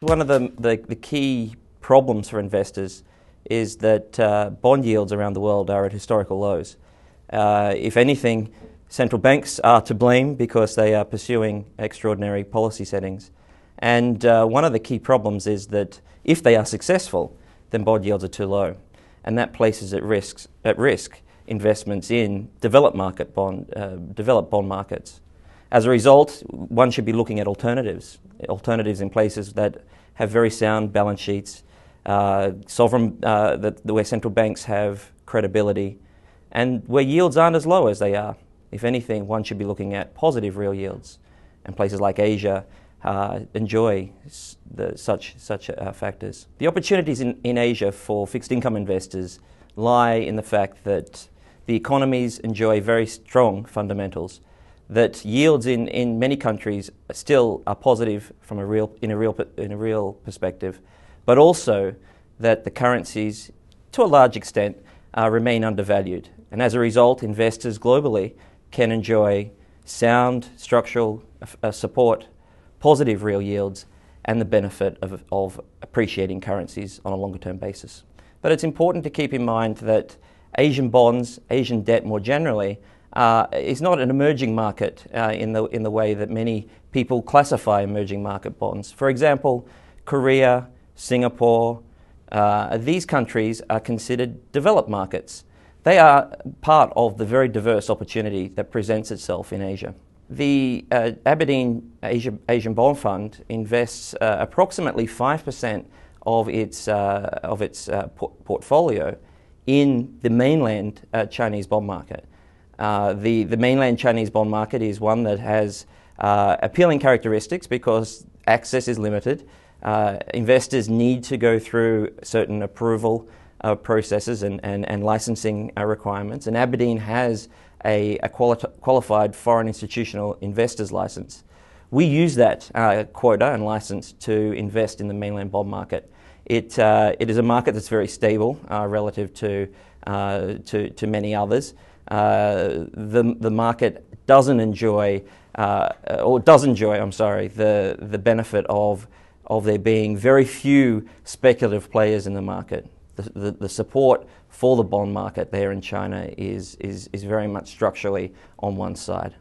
One of the key problems for investors is that bond yields around the world are at historical lows. If anything, central banks are to blame because they are pursuing extraordinary policy settings. And one of the key problems is that if they are successful, then bond yields are too low. And that places at risk investments in developed bond markets. As a result, one should be looking at alternatives in places that have very sound balance sheets, where central banks have credibility, and where yields aren't as low as they are. If anything, one should be looking at positive real yields, and places like Asia enjoy such factors. The opportunities in Asia for fixed income investors lie in the fact that the economies enjoy very strong fundamentals, that yields in many countries still are positive from in a real perspective, but also that the currencies, to a large extent, remain undervalued. And as a result, investors globally can enjoy sound structural support, positive real yields, and the benefit of appreciating currencies on a longer-term basis. But it's important to keep in mind that Asian bonds, Asian debt more generally, is not an emerging market in the way that many people classify emerging market bonds. For example, Korea, Singapore, these countries are considered developed markets. They are part of the very diverse opportunity that presents itself in Asia. The Aberdeen Asian Bond Fund invests approximately 5% of its portfolio in the mainland Chinese bond market. The mainland Chinese bond market is one that has appealing characteristics because access is limited. Investors need to go through certain approval processes and licensing requirements, and Aberdeen has a qualified foreign institutional investors license. We use that quota and license to invest in the mainland bond market. It is a market that's very stable relative to many others. The market does enjoy the benefit of there being very few speculative players in the market. The support for the bond market there in China is very much structurally on one side.